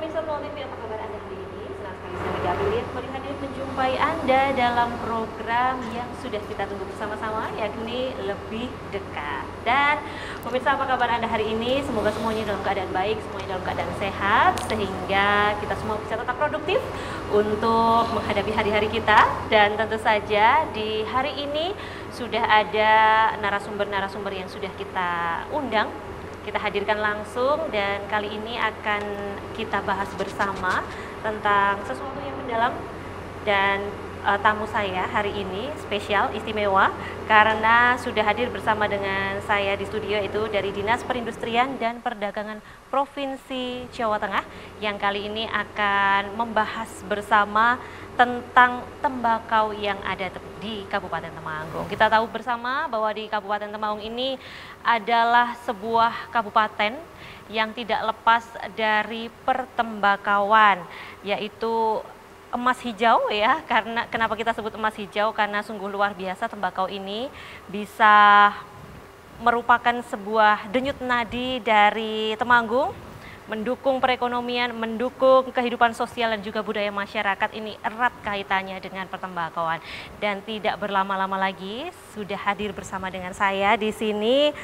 pemirsa Nol TV, apa kabar Anda hari ini? Senang sekali saya Gabriel hadir menjumpai Anda dalam program yang sudah kita tunggu bersama-sama, yakni Lebih Dekat. Dan pemirsa, apa kabar Anda hari ini? Semoga semuanya dalam keadaan baik, semuanya dalam keadaan sehat, sehingga kita semua bisa tetap produktif untuk menghadapi hari-hari kita. Dan tentu saja di hari ini sudah ada narasumber-narasumber yang sudah kita undang, kita hadirkan langsung, dan kali ini akan kita bahas bersama tentang sesuatu yang mendalam. Dan tamu saya hari ini spesial, istimewa, karena sudah hadir bersama dengan saya di studio, itu dari Dinas Perindustrian dan Perdagangan Provinsi Jawa Tengah, yang kali ini akan membahas bersama tentang tembakau yang ada di Kabupaten Temanggung. Kita tahu bersama bahwa di Kabupaten Temanggung ini adalah sebuah kabupaten yang tidak lepas dari pertembakauan, yaitu emas hijau ya. Karena kenapa kita sebut emas hijau? Karena sungguh luar biasa tembakau ini bisa merupakan sebuah denyut nadi dari Temanggung, mendukung perekonomian, mendukung kehidupan sosial dan juga budaya masyarakat. Ini erat kaitannya dengan pertembakauan. Dan tidak berlama-lama lagi, sudah hadir bersama dengan saya di sini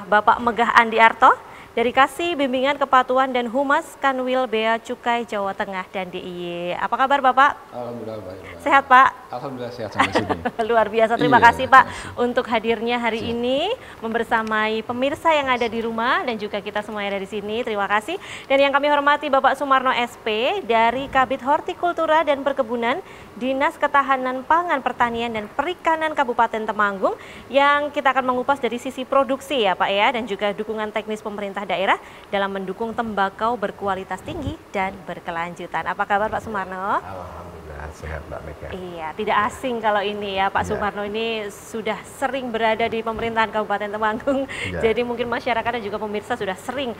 Bapak Megah Andi Arto dari Kasih Bimbingan Kepatuhan dan Humas Kanwil Bea Cukai Jawa Tengah dan DIY. Apa kabar Bapak? Alhamdulillah baik. Sehat Pak? Alhamdulillah sehat sampai sini. Luar biasa, terima kasih Pak untuk hadirnya hari ini membersamai pemirsa yang ada di rumah dan juga kita semua yang ada di sini. Terima kasih. Dan yang kami hormati Bapak Sumarno SP dari Kabid Hortikultura dan Perkebunan, Dinas Ketahanan Pangan, Pertanian dan Perikanan Kabupaten Temanggung, yang kita akan mengupas dari sisi produksi ya Pak ya, dan juga dukungan teknis pemerintah daerah dalam mendukung tembakau berkualitas tinggi dan berkelanjutan. Apa kabar Pak Sumarno? Alhamdulillah sehat Mbak Mega. Iya, tidak asing kalau ini ya Pak Sumarno ini sudah sering berada di pemerintahan Kabupaten Temanggung. Jadi mungkin masyarakat dan juga pemirsa sudah sering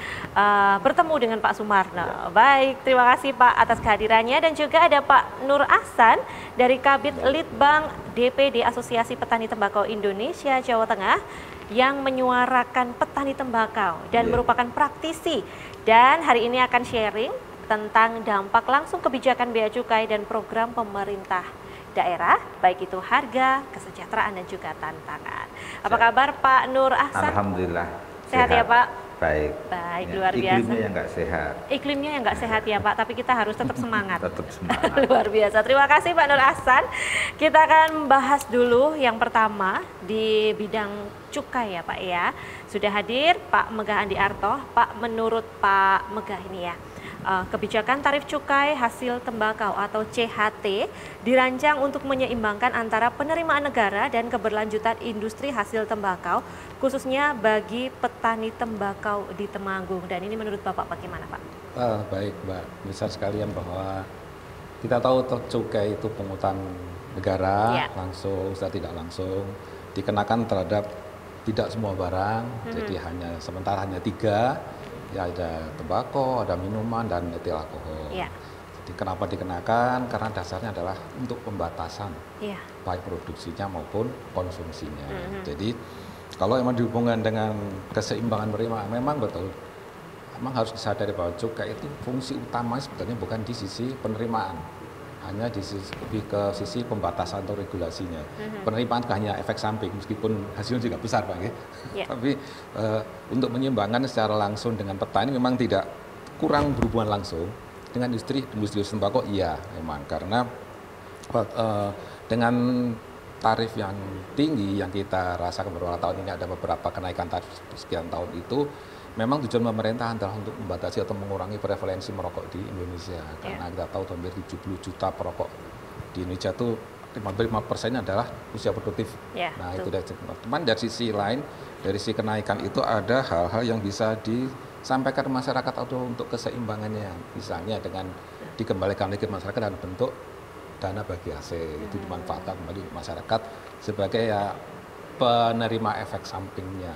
bertemu dengan Pak Sumarno. Baik, terima kasih Pak atas kehadirannya. Dan juga ada Pak Nur Ahsan dari Kabid Litbang DPD Asosiasi Petani Tembakau Indonesia Jawa Tengah, yang menyuarakan petani tembakau dan merupakan praktisi, dan hari ini akan sharing tentang dampak langsung kebijakan bea cukai dan program pemerintah daerah, baik itu harga, kesejahteraan dan juga tantangan. Apa kabar Pak Nur Ahsan? Alhamdulillah. Sehat ya Pak? Baik. Baik, Ya, luar biasa. Iklimnya yang nggak sehat. Iklimnya yang nggak sehat ya Pak, tapi kita harus tetap semangat. Tetap semangat. Luar biasa. Terima kasih Pak Nur Ahsan. Kita akan bahas dulu yang pertama di bidang cukai ya Pak ya. Sudah hadir Pak Megah Andi Arto. Pak, menurut Pak Megah ini ya, kebijakan tarif cukai hasil tembakau atau CHT dirancang untuk menyeimbangkan antara penerimaan negara dan keberlanjutan industri hasil tembakau, khususnya bagi petani tembakau di Temanggung. Dan ini menurut Bapak bagaimana Pak? Baik Mbak, besar sekalian bahwa kita tahu cukai itu pungutan negara, langsung sudah tidak langsung dikenakan terhadap tidak semua barang. Jadi sementara hanya 3. Ya, ada tembakau, ada minuman, dan etil alkohol. Jadi kenapa dikenakan? Karena dasarnya adalah untuk pembatasan, baik produksinya maupun konsumsinya. Jadi kalau memang dihubungkan dengan keseimbangan penerimaan, memang betul, memang harus disadari bahwa cukai itu fungsi utama sebetulnya bukan di sisi penerimaan, hanya di sisi, lebih ke sisi pembatasan atau regulasinya. Penerimaan hanya efek samping, meskipun hasilnya juga besar Pak ya. Tapi untuk menyeimbangkan secara langsung dengan petani memang tidak kurang berhubungan langsung dengan industri tembakau, iya memang, karena dengan tarif yang tinggi yang kita rasakan beberapa tahun ini, ada beberapa kenaikan tarif sekian tahun itu, memang tujuan pemerintah adalah untuk membatasi atau mengurangi prevalensi merokok di Indonesia. Karena kita tahu hampir 70 juta perokok di Indonesia itu 55% adalah usia produktif. Nah itu dari teman, dari sisi lain, dari sisi kenaikan itu ada hal-hal yang bisa disampaikan ke masyarakat atau untuk keseimbangannya. Misalnya dengan dikembalikan lagi ke masyarakat dalam bentuk dana bagi hasil, itu dimanfaatkan kembali masyarakat sebagai ya penerima efek sampingnya.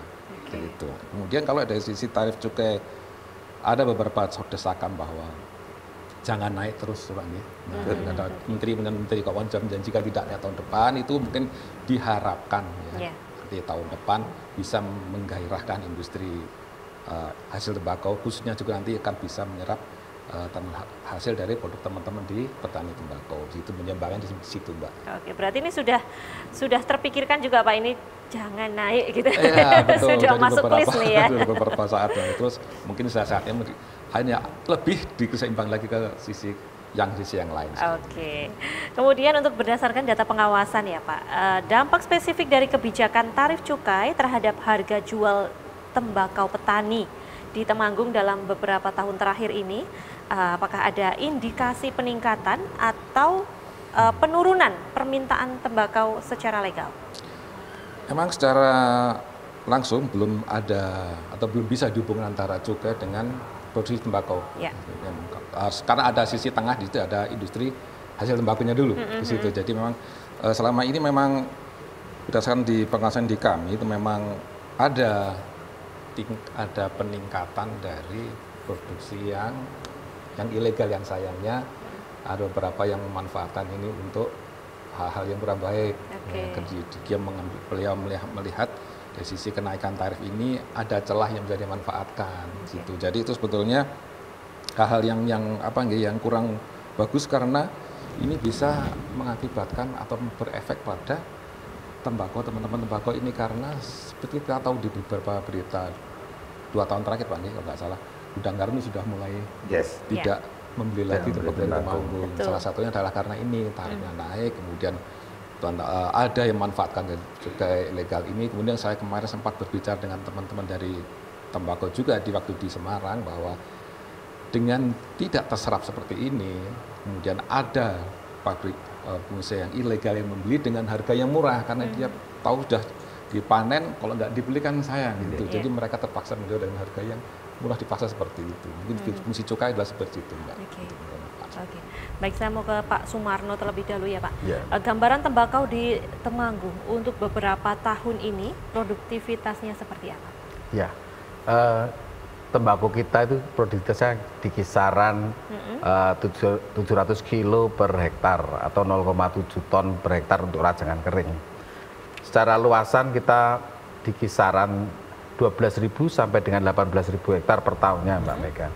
Gitu. Kemudian kalau dari sisi tarif cukai, ada beberapa desakan bahwa jangan naik terus Pak ya. Ada menteri keuangan menjanjikan tidak naik tahun depan, itu mungkin diharapkan ya. Di tahun depan bisa menggairahkan industri hasil tembakau, khususnya juga nanti akan bisa menyerap hasil dari produk teman-teman di petani tembakau. Itu menyumbangkan di situ, Mbak. Oke, berarti ini sudah terpikirkan juga Pak, ini jangan naik gitu. Iya, betul. Sudah Jadi masuk list nih ya. beberapa saat terus mungkin saatnya hanya lebih diseimbang lagi ke sisi yang lain. Oke. Kemudian untuk berdasarkan data pengawasan ya Pak, dampak spesifik dari kebijakan tarif cukai terhadap harga jual tembakau petani di Temanggung dalam beberapa tahun terakhir ini, apakah ada indikasi peningkatan atau penurunan permintaan tembakau secara legal? Memang secara langsung belum ada atau belum bisa dihubungkan antara cukai dengan produksi tembakau. Ya. Karena ada sisi tengah di situ, ada industri hasil tembakunya dulu di situ. Jadi memang selama ini memang berdasarkan di pengawasan di kami itu memang ada peningkatan dari produksi yang ilegal, yang sayangnya ada beberapa yang memanfaatkan ini untuk hal-hal yang kurang baik. Dia beliau melihat dari sisi kenaikan tarif ini ada celah yang bisa dimanfaatkan gitu. Jadi itu sebetulnya hal-hal yang kurang bagus, karena ini bisa mengakibatkan atau berefek pada teman-teman tembakau ini, karena seperti kita tahu di beberapa berita 2 tahun terakhir Pak, kalau nggak salah gudang garam ini sudah mulai tidak membeli lagi tembakau dari Temanggung. Salah satunya adalah karena ini tarifnya naik, kemudian ada yang memanfaatkan cukai ilegal ini. Kemudian saya kemarin sempat berbicara dengan teman-teman dari tembakau juga di waktu di Semarang, bahwa dengan tidak terserap seperti ini, kemudian ada pabrik pengusaha yang ilegal yang membeli dengan harga yang murah, karena dia tahu sudah dipanen, kalau nggak dibeli kan sayang gitu. Jadi mereka terpaksa menjual dengan harga yang murah di pasar seperti itu. Mungkin fungsi cukai adalah seperti itu, Mbak. Oke. Baik, saya mau ke Pak Sumarno terlebih dahulu ya Pak. Ya. Gambaran tembakau di Temanggung untuk beberapa tahun ini produktivitasnya seperti apa? Ya, tembakau kita itu produktivitasnya di kisaran 700 kilo per hektar atau 0,7 ton per hektar untuk rajangan kering. Secara luasan kita di kisaran 12.000 sampai dengan 18.000 hektar per tahunnya, Mbak Mega.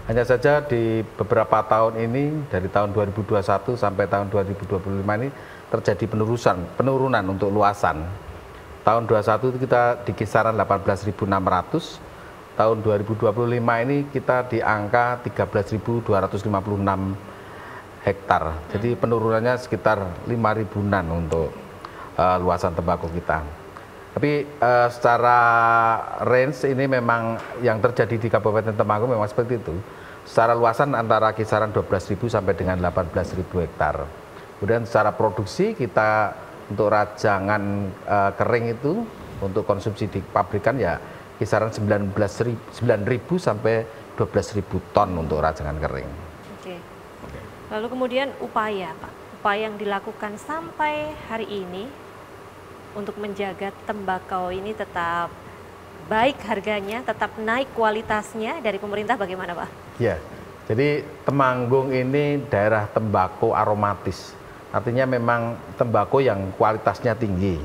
Hanya saja di beberapa tahun ini, dari tahun 2021 sampai tahun 2025 ini terjadi penurunan untuk luasan. Tahun 2021 itu kita di kisaran 18.600, tahun 2025 ini kita di angka 13.256 hektar. Jadi penurunannya sekitar 5.000-an untuk luasan tembakau kita. Tapi secara range ini memang yang terjadi di Kabupaten Temanggung memang seperti itu. Secara luasan antara kisaran 12.000 sampai dengan 18.000 hektar. Kemudian secara produksi kita untuk rajangan kering itu untuk konsumsi di pabrikan ya kisaran 9.000 sampai 12.000 ton untuk rajangan kering. Oke. Lalu kemudian upaya Pak, upaya yang dilakukan sampai hari ini untuk menjaga tembakau ini tetap baik harganya, tetap naik kualitasnya dari pemerintah bagaimana Pak? Ya, jadi Temanggung ini daerah tembakau aromatis. Artinya memang tembakau yang kualitasnya tinggi.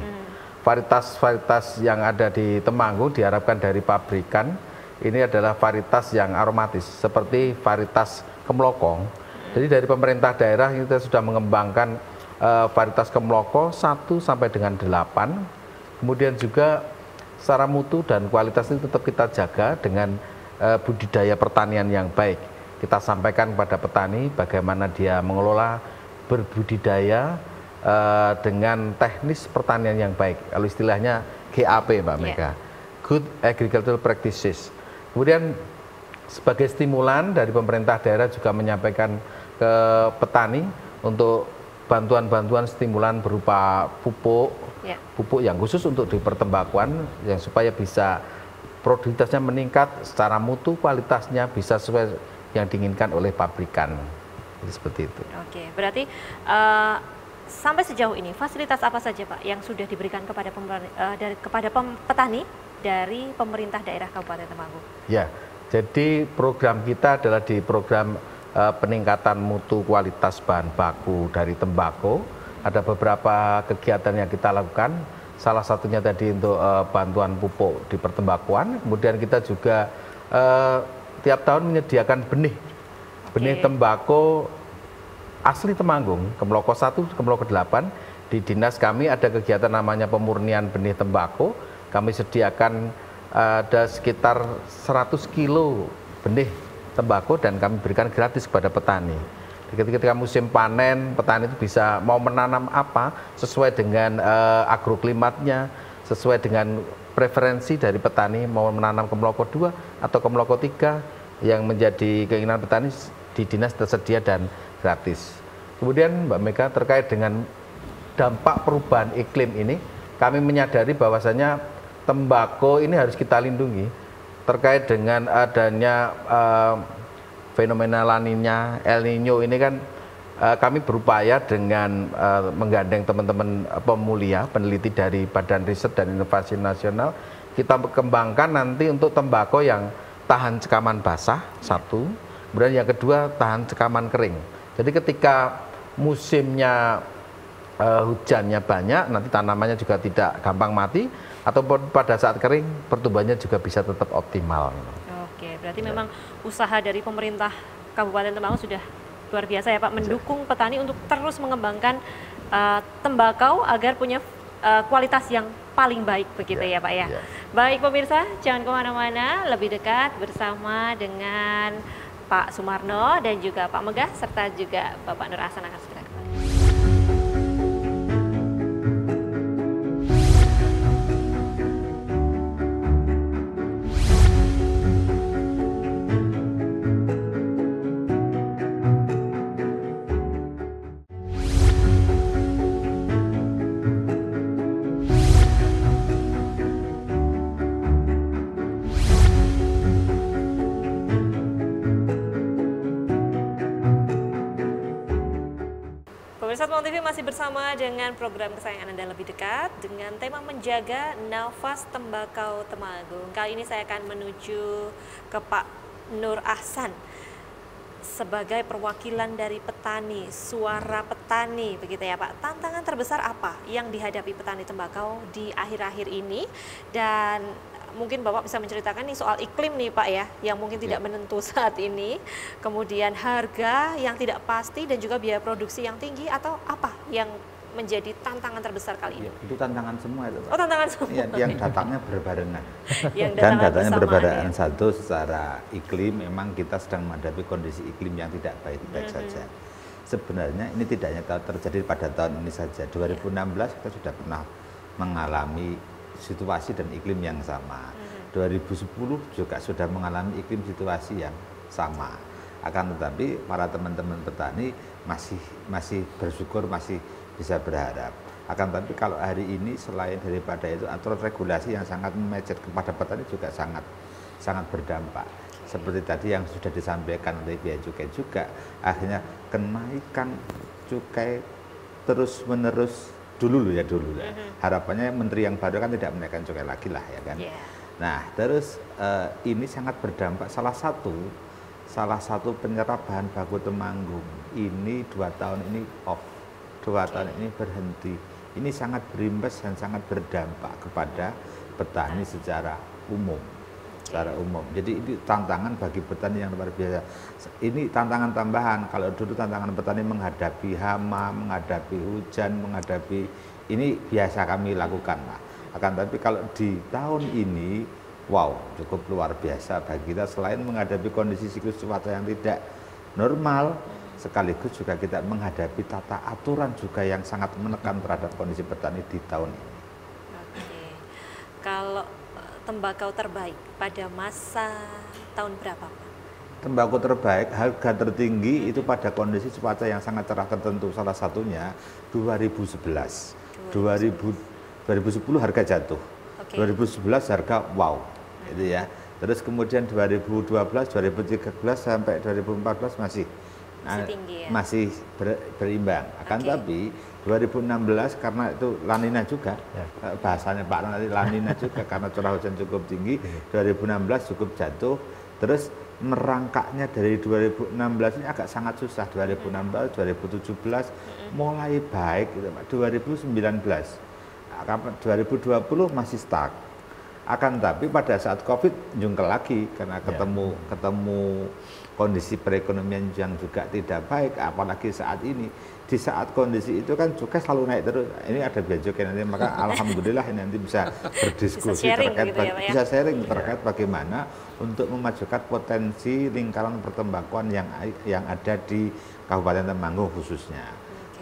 Varietas-varietas yang ada di Temanggung diharapkan dari pabrikan ini adalah varietas yang aromatis seperti varietas kemlokong. Jadi dari pemerintah daerah kita sudah mengembangkan varietas kemloko 1 sampai dengan 8. Kemudian juga secara mutu dan kualitas ini tetap kita jaga dengan budidaya pertanian yang baik. Kita sampaikan kepada petani bagaimana dia mengelola berbudidaya dengan teknis pertanian yang baik. Kalau istilahnya GAP Mbak Mega, Good Agricultural Practices. Kemudian sebagai stimulan dari pemerintah daerah juga menyampaikan ke petani untuk bantuan-bantuan stimulan berupa pupuk, pupuk yang khusus untuk di pertembakuan, yang supaya bisa produktivitasnya meningkat secara mutu, kualitasnya bisa sesuai yang diinginkan oleh pabrikan. Jadi seperti itu. Oke, berarti sampai sejauh ini fasilitas apa saja Pak yang sudah diberikan kepada petani dari pemerintah daerah Kabupaten Temanggung? Ya, jadi program kita adalah di program peningkatan mutu kualitas bahan baku dari tembakau. Ada beberapa kegiatan yang kita lakukan, salah satunya tadi untuk bantuan pupuk di pertembakuan. Kemudian kita juga tiap tahun menyediakan benih Benih tembakau asli Temanggung, Kemloko 1, Kemloko 8. Di dinas kami ada kegiatan namanya pemurnian benih tembakau. Kami sediakan ada sekitar 100 kilo benih tembakau dan kami berikan gratis kepada petani. Ketika musim panen, petani itu bisa mau menanam apa sesuai dengan agroklimatnya, sesuai dengan preferensi dari petani mau menanam Kemloko 2 atau Kemloko 3 yang menjadi keinginan petani di dinas tersedia dan gratis. Kemudian Mbak Mega terkait dengan dampak perubahan iklim ini, kami menyadari bahwasanya tembakau ini harus kita lindungi terkait dengan adanya fenomena La Nina, El Nino ini kan kami berupaya dengan menggandeng teman-teman pemulia, peneliti dari Badan Riset dan Inovasi Nasional, kita kembangkan nanti untuk tembakau yang tahan cekaman basah, satu, kemudian yang kedua tahan cekaman kering. Jadi ketika musimnya hujannya banyak, nanti tanamannya juga tidak gampang mati, ataupun pada saat kering pertumbuhannya juga bisa tetap optimal. Oke, berarti memang usaha dari pemerintah Kabupaten Temanggung sudah luar biasa ya Pak, mendukung petani untuk terus mengembangkan tembakau agar punya kualitas yang paling baik begitu ya Pak ya. Baik pemirsa, jangan kemana-mana, lebih dekat bersama dengan Pak Sumarno dan juga Pak Megah serta juga Bapak Nur Ahsan akan segera kembali. Pemirsa Temanggung TV masih bersama dengan program kesayangan Anda lebih dekat dengan tema menjaga nafas tembakau Temanggung. Kali ini saya akan menuju ke Pak Nur Ahsan sebagai perwakilan dari petani, suara petani begitu ya Pak. Tantangan terbesar apa yang dihadapi petani tembakau di akhir-akhir ini, dan mungkin Bapak bisa menceritakan nih soal iklim nih Pak ya, yang mungkin tidak menentu saat ini, kemudian harga yang tidak pasti dan juga biaya produksi yang tinggi, atau apa yang menjadi tantangan terbesar kali ini? Itu tantangan semua itu Pak. Oh tantangan semua. Ya, yang datangnya berbarengan. Dan datangnya berbarengan. Satu, secara iklim memang kita sedang menghadapi kondisi iklim yang tidak baik-baik saja. Sebenarnya ini tidak hanya terjadi pada tahun ini saja. 2016 kita sudah pernah mengalami situasi dan iklim yang sama. 2010 juga sudah mengalami iklim situasi yang sama. Akan tetapi para teman-teman petani masih bersyukur, masih bisa berharap. Akan tetapi kalau hari ini selain daripada itu aturan regulasi yang sangat memecet kepada petani juga sangat berdampak. Seperti tadi yang sudah disampaikan oleh Biaya Cukai juga, akhirnya kenaikan cukai terus menerus dulu ya. Harapannya menteri yang baru kan tidak menaikkan cukai lagi lah ya kan. Nah terus ini sangat berdampak, salah satu penyerap bahan baku Temanggung ini 2 tahun ini off, 2 tahun ini berhenti. Ini sangat berimbas dan sangat berdampak kepada petani secara umum. Jadi ini tantangan bagi petani yang luar biasa. Ini tantangan tambahan. Kalau dulu tantangan petani menghadapi hama, menghadapi hujan, menghadapi ini biasa kami lakukan, Pak. Akan tapi kalau di tahun ini, wow, cukup luar biasa bagi kita. Selain menghadapi kondisi siklus cuaca yang tidak normal, sekaligus juga kita menghadapi tata aturan juga yang sangat menekan terhadap kondisi petani di tahun ini. Oke. Kalau tembakau terbaik pada masa tahun berapa, Pak? Tembakau terbaik, harga tertinggi itu pada kondisi cuaca yang sangat cerah tertentu. Salah satunya 2011. 2010 harga jatuh. 2011 harga wow. Gitu ya. Terus kemudian 2012, 2013 sampai 2014 masih berimbang. Akan tapi 2016 karena itu La Nina juga, bahasanya Pak nanti La Nina juga karena curah hujan cukup tinggi, 2016 cukup jatuh. Terus merangkaknya dari 2016 ini agak sangat susah. 2016, 2017 mulai baik gitu Pak. 2019, 2020 masih stuck. Akan tapi pada saat COVID jungkel lagi karena ketemu kondisi perekonomian yang juga tidak baik, apalagi saat ini. Di saat kondisi itu kan cukai selalu naik terus. Ini ada bea cukai nanti, maka alhamdulillah ini nanti bisa berdiskusi terkait gitu ya, Pak, ya? bisa sharing terkait bagaimana untuk memajukan potensi lingkaran pertembakuan yang ada di Kabupaten Temanggung khususnya.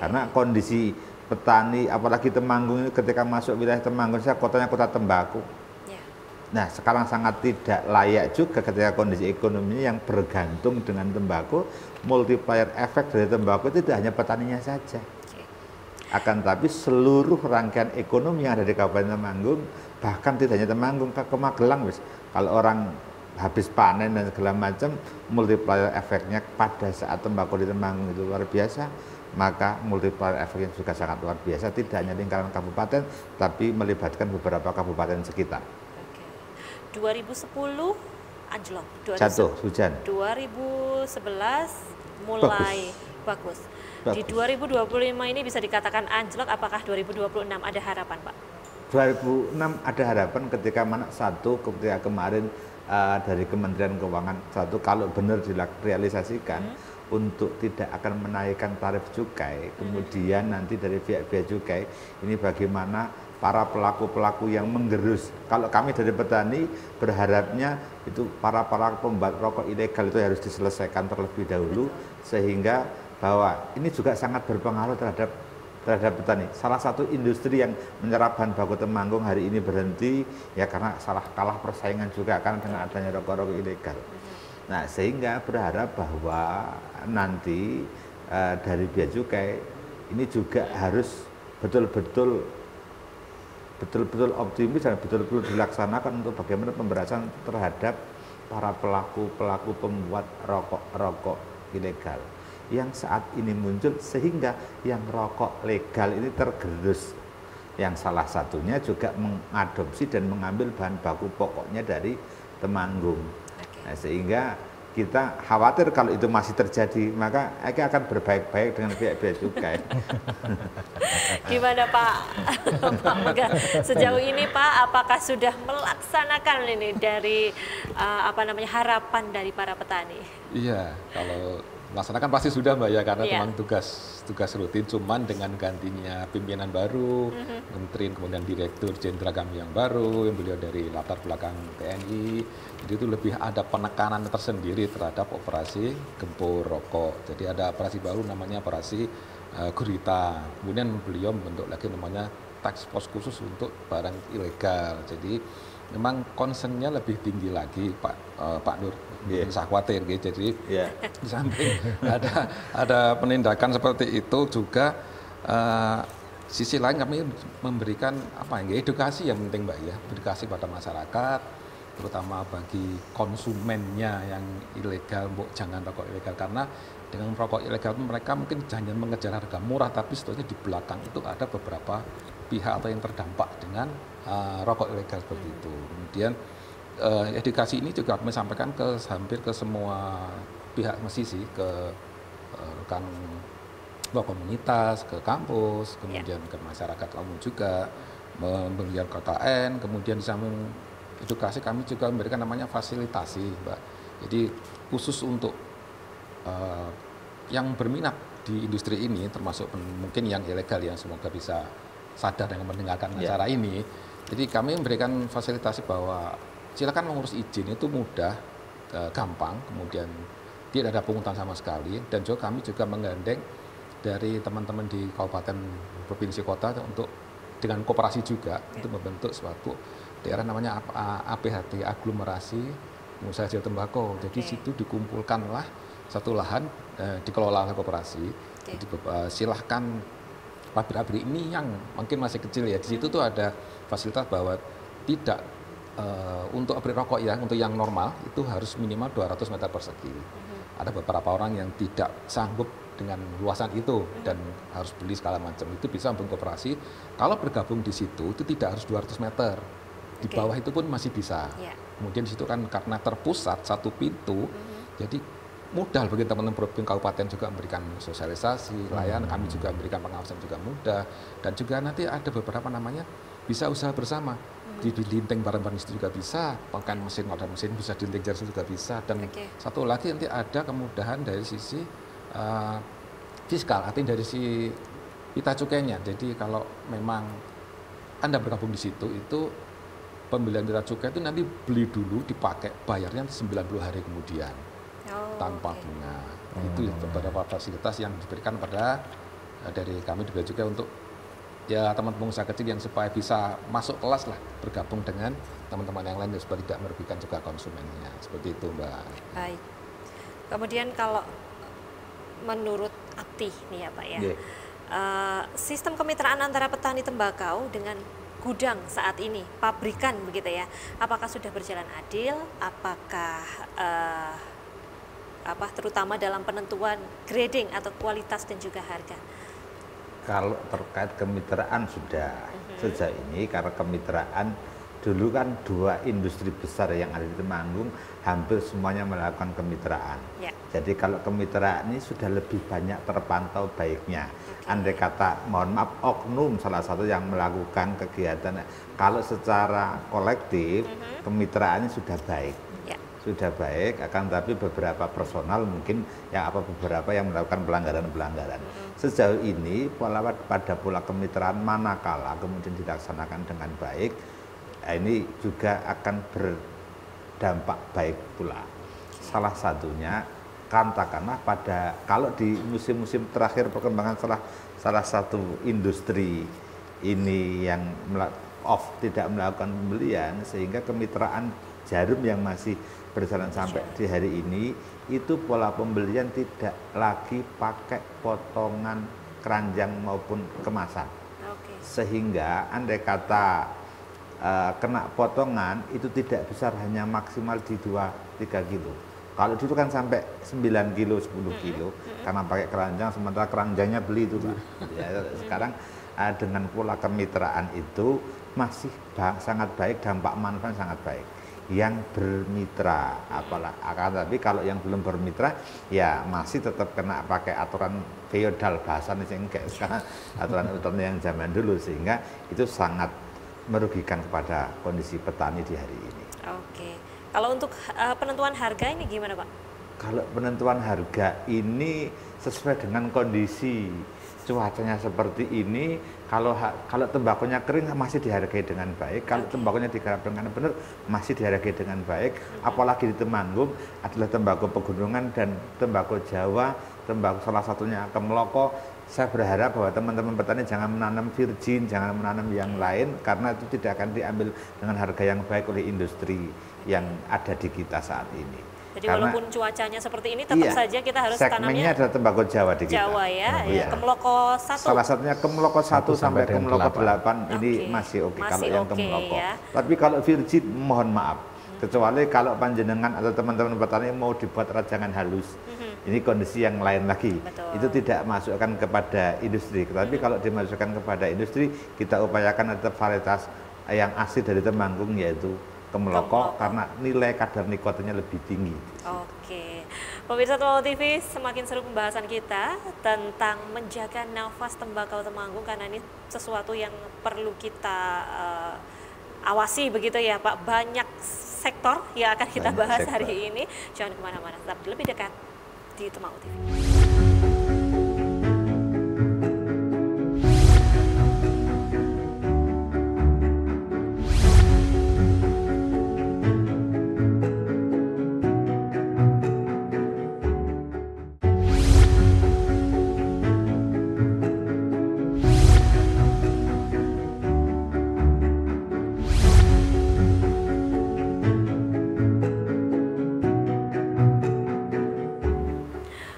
Karena kondisi petani apalagi Temanggung ini ketika masuk wilayah Temanggung, saya kotanya kota tembakau. Nah, sekarang sangat tidak layak juga ketika kondisi ekonominya yang bergantung dengan tembakau, multiplier efek dari tembakau tidak hanya petaninya saja. Akan tapi seluruh rangkaian ekonomi yang ada di Kabupaten Temanggung, bahkan tidak hanya Temanggung, ke Magelang, kalau orang habis panen dan segala macam, multiplier efeknya pada saat tembakau di Temanggung itu luar biasa, maka multiplier efeknya juga sangat luar biasa, tidak hanya lingkaran kabupaten, tapi melibatkan beberapa kabupaten sekitar. 2010 anjlok, jatuh hujan. 2011 mulai bagus. Di 2025 ini bisa dikatakan anjlok, apakah 2026 ada harapan, Pak? 2006 ada harapan ketika ketika kemarin dari Kementerian Keuangan kalau benar direalisasikan untuk tidak akan menaikkan tarif cukai, kemudian nanti dari pihak bea cukai ini bagaimana para pelaku-pelaku yang menggerus. Kalau kami dari petani berharapnya itu para pembuat rokok ilegal itu harus diselesaikan terlebih dahulu, sehingga bahwa ini juga sangat berpengaruh terhadap petani. Salah satu industri yang menyerap bahan baku Temanggung hari ini berhenti ya karena kalah persaingan juga kan dengan adanya rokok-rokok ilegal. Nah, sehingga berharap bahwa nanti dari bea cukai ini juga harus betul-betul optimis dan betul-betul dilaksanakan untuk bagaimana pemberantasan terhadap para pelaku pembuat rokok ilegal yang saat ini muncul, sehingga yang rokok legal ini tergerus, yang salah satunya juga mengadopsi dan mengambil bahan baku pokoknya dari Temanggung. Nah, sehingga kita khawatir kalau itu masih terjadi, maka akan berbaik-baik dengan pihak bea cukai. Gimana Pak? Pak Mega, sejauh ini Pak, apakah sudah melaksanakan ini dari harapan dari para petani? Iya, kalau melaksanakan pasti sudah Mbak ya, karena memang tugas rutin, cuman dengan gantinya pimpinan baru, menteri, kemudian direktur jenderal kami yang baru, yang beliau dari latar belakang TNI, jadi itu lebih ada penekanan tersendiri terhadap operasi gempur rokok. Jadi ada operasi baru namanya operasi Gurita, kemudian beliau membentuk lagi namanya task force khusus untuk barang ilegal. Jadi memang concernnya lebih tinggi lagi Pak Nur, bisa khawatir gitu. Jadi di samping ada penindakan seperti itu juga sisi lain kami memberikan edukasi yang penting Mbak ya, edukasi pada masyarakat, terutama bagi konsumennya yang ilegal, jangan rokok ilegal, karena dengan rokok ilegal mereka mungkin hanya mengejar harga murah, tapi sebetulnya di belakang itu ada beberapa pihak atau yang terdampak dengan rokok ilegal seperti itu. Kemudian edukasi ini juga kami sampaikan hampir ke semua pihak, ke rekan komunitas, ke kampus, kemudian ke masyarakat umum juga, memberikan KKN, kemudian di samping edukasi kami juga memberikan namanya fasilitasi, Mbak. Jadi khusus untuk yang berminat di industri ini, termasuk mungkin yang ilegal yang semoga bisa sadar dengan mendengarkan acara ini. Jadi kami memberikan fasilitasi bahwa silakan mengurus izin itu mudah, gampang, kemudian tidak ada pungutan sama sekali, dan juga kami juga menggandeng dari teman-teman di kabupaten, provinsi, kota untuk dengan koperasi juga untuk membentuk suatu daerah namanya APHT, aglomerasi pengusaha hasil tembakau. Jadi situ dikumpulkanlah satu lahan dikelola oleh koperasi. Jadi silahkan pabrik-pabrik ini yang mungkin masih kecil ya, di situ tuh ada fasilitas bahwa tidak untuk pabrik rokok ya, untuk yang normal itu harus minimal 200 meter persegi. Ada beberapa orang yang tidak sanggup dengan luasan itu dan harus beli segala macam, itu bisa membentuk koperasi. Kalau bergabung di situ itu tidak harus 200 meter, di bawah itu pun masih bisa. Kemudian di situ kan karena terpusat satu pintu, jadi mudah bagi teman-teman provinsi kabupaten juga memberikan sosialisasi, layanan, kami juga memberikan pengawasan juga mudah, dan juga nanti ada beberapa namanya bisa usaha bersama. Dinting bareng-bareng itu juga bisa, bahkan mesin bisa dinting jari juga bisa. Dan satu lagi nanti ada kemudahan dari sisi fiskal, artinya dari si pita cukainya. Jadi kalau memang Anda bergabung di situ, itu pembelian pita cukai itu nanti beli dulu, dipakai, bayarnya 90 hari kemudian tanpa bunga. Itu beberapa fasilitas yang diberikan pada dari kami juga untuk ya teman-teman usaha kecil yang supaya bisa masuk kelas lah, bergabung dengan teman-teman yang lain supaya tidak merugikan juga konsumennya. Seperti itu, Mbak. Baik. Kemudian kalau menurut Abdi nih ya Pak ya, sistem kemitraan antara petani tembakau dengan gudang saat ini, pabrikan begitu ya, apakah sudah berjalan adil? Apakah terutama dalam penentuan grading atau kualitas dan juga harga? Kalau terkait kemitraan sudah sejauh ini, karena kemitraan dulu kan 2 industri besar yang ada di Temanggung hampir semuanya melakukan kemitraan. Jadi kalau kemitraan ini sudah lebih banyak terpantau baiknya. Andai kata, mohon maaf, oknum salah satu yang melakukan kegiatan. Kalau secara kolektif kemitraan ini sudah baik. Sudah baik, akan tapi beberapa personal mungkin beberapa yang melakukan pelanggaran-pelanggaran. Sejauh ini pada pola kemitraan manakala kemudian dilaksanakan dengan baik, ini juga akan berdampak baik pula. Salah satunya katakanlah kalau di musim-musim terakhir perkembangan salah satu industri ini yang tidak melakukan pembelian, sehingga kemitraan jarum yang masih berjalan sampai di hari ini, itu pola pembelian tidak lagi pakai potongan keranjang maupun kemasan. Sehingga andai kata kena potongan itu tidak besar, hanya maksimal di 2-3 kilo. Kalau dulu kan sampai 9 kilo, 10 kilo karena pakai keranjang, sementara keranjangnya beli itu Pak. Ya, sekarang dengan pola kemitraan itu masih sangat baik, dampak manfaat sangat baik. Yang bermitra, tapi kalau yang belum bermitra ya masih tetap kena pakai aturan feodal, bahasanya kayak sekarang aturan yang zaman dulu, sehingga itu sangat merugikan kepada kondisi petani di hari ini. Kalau untuk penentuan harga ini gimana Pak? Kalau penentuan harga ini sesuai dengan kondisi cuacanya seperti ini, kalau tembakonya kering masih dihargai dengan baik, kalau tembakonya digarap dengan benar masih dihargai dengan baik. Apalagi di Temanggung adalah tembakau pegunungan dan tembakau Jawa, tembakau salah satunya Kemeloko. Saya berharap bahwa teman-teman petani jangan menanam virgin, jangan menanam yang lain, karena itu tidak akan diambil dengan harga yang baik oleh industri yang ada di kita saat ini. Jadi walaupun cuacanya seperti ini, tetap saja kita harus tanamnya. Segmennya adalah tembakau Jawa di kita. Jawa ya. Kemeloko 1. Salah satunya Kemeloko 1 sampai Kemeloko 8 ini masih oke kalau yang Kemeloko. Ya. Tapi kalau virgin mohon maaf. Kecuali kalau panjenengan atau teman-teman petani mau dibuat rajangan halus. Ini kondisi yang lain lagi. Itu tidak masukkan kepada industri. Tapi kalau dimasukkan kepada industri, kita upayakan tetap varietas yang asli dari Temanggung, yaitu Kemeloko, karena nilai kadar nikotinnya lebih tinggi. Pemirsa Temanggung TV, semakin seru pembahasan kita tentang menjaga nafas tembakau Temanggung, karena ini sesuatu yang perlu kita awasi begitu ya Pak. Banyak sektor yang akan kita bahas hari ini. Jangan kemana-mana, tetap lebih dekat di Temanggung TV.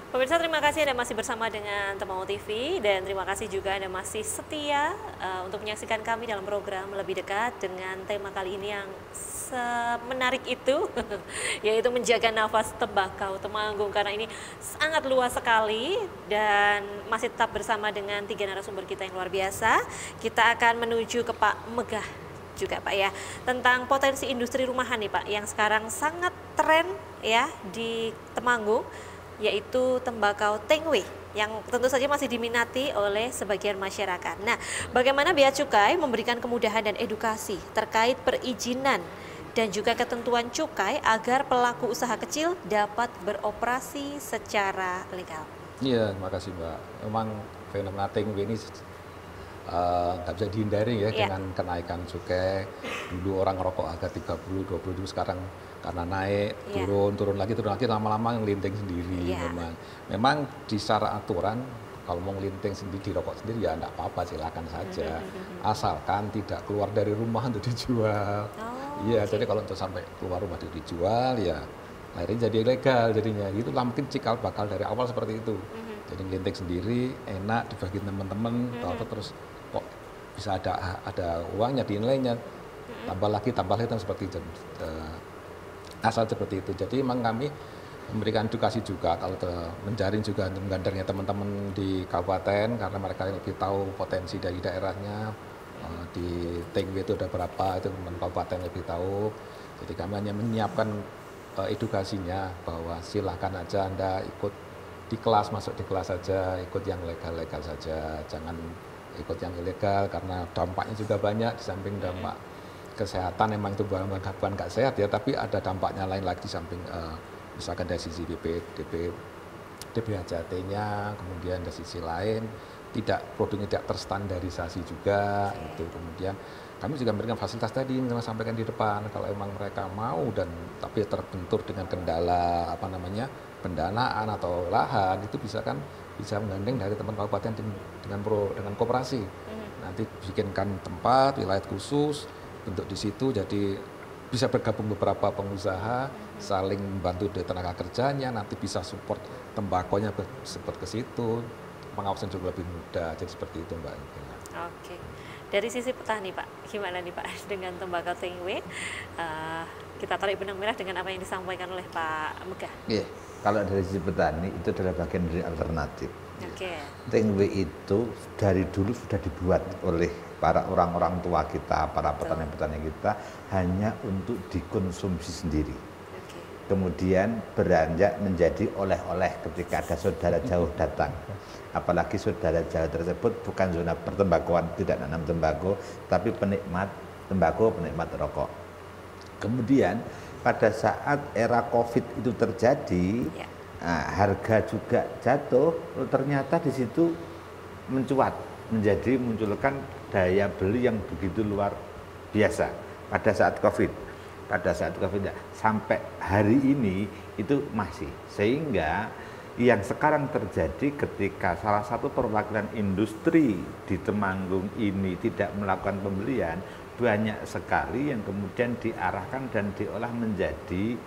Pemirsa, terima kasih Anda masih bersama dengan Temanggung TV, dan terima kasih juga Anda masih setia untuk menyaksikan kami dalam program Lebih Dekat dengan tema kali ini yang menarik itu yaitu menjaga nafas tembakau Temanggung, karena ini sangat luas sekali, dan masih tetap bersama dengan 3 narasumber kita yang luar biasa. Kita akan menuju ke Pak Megah juga Pak ya, tentang potensi industri rumahan nih Pak yang sekarang sangat tren ya di Temanggung. yaitu tembakau Tengwe yang tentu saja masih diminati oleh sebagian masyarakat. Nah, bagaimana Bea Cukai memberikan kemudahan dan edukasi terkait perizinan dan juga ketentuan cukai agar pelaku usaha kecil dapat beroperasi secara legal? Iya, terima kasih Mbak. Memang fenomena Tengwe ini nggak bisa dihindari ya dengan kenaikan cukai. Dulu orang rokok harga 30, 20 sekarang karena naik, turun lagi, lama-lama ngelinting sendiri. Memang di secara aturan kalau mau ngelinting sendiri di rokok sendiri ya enggak apa-apa, silakan saja. Asalkan tidak keluar dari rumah untuk dijual. Iya, jadi kalau untuk sampai keluar rumah untuk dijual ya akhirnya jadi ilegal jadinya. Itulah mungkin cikal bakal dari awal seperti itu. Jadi ngelinting sendiri, enak dibagi teman-teman, terus kok bisa ada uangnya di nilainya, tambah lagi seperti itu. Asal seperti itu. Jadi memang kami memberikan edukasi juga kalau menjaring juga untuk menggandengnya teman-teman di kabupaten karena mereka lebih tahu potensi dari daerahnya. Di Tengwe itu ada berapa, itu teman kabupaten lebih tahu. Jadi kami hanya menyiapkan edukasinya bahwa silahkan aja Anda ikut di kelas, masuk di kelas saja, ikut yang legal-legal saja, jangan ikut yang ilegal karena dampaknya juga banyak. Di samping dampak kesehatan memang itu bukan nggak sehat ya, tapi ada dampaknya lain lagi di samping misalkan dari sisi DBHJT-nya, kemudian dari sisi lain produknya tidak terstandarisasi juga. Itu kemudian kami juga memberikan fasilitas tadi yang sampaikan di depan, kalau emang mereka mau dan tapi terbentur dengan kendala pendanaan atau lahan, itu bisa menggandeng dari teman kabupaten dengan koperasi. Nanti bikinkan tempat wilayah khusus bentuk di situ, jadi bisa bergabung beberapa pengusaha saling membantu dari tenaga kerjanya, nanti bisa support tembakonya support ke situ, pengawasan juga lebih mudah. Jadi seperti itu Mbak. Oke. Dari sisi petani Pak, gimana nih Pak dengan tembakau Tengwe? Kita tarik benang merah dengan apa yang disampaikan oleh Pak Megah. Iya, kalau dari sisi petani itu adalah bagian dari alternatif. Tengwe itu dari dulu sudah dibuat oleh para orang-orang tua kita, para petani-petani kita hanya untuk dikonsumsi sendiri. Kemudian beranjak menjadi oleh-oleh ketika ada saudara jauh datang. Apalagi saudara jauh tersebut bukan zona pertembakauan, tidak nanam tembakau, tapi penikmat tembakau, penikmat rokok. Kemudian pada saat era COVID itu terjadi, harga juga jatuh, ternyata di situ mencuat, munculkan daya beli yang begitu luar biasa pada saat COVID. Pada saat COVID sampai hari ini itu masih, sehingga yang sekarang terjadi ketika salah satu perwakilan industri di Temanggung ini tidak melakukan pembelian, banyak sekali yang kemudian diarahkan dan diolah menjadi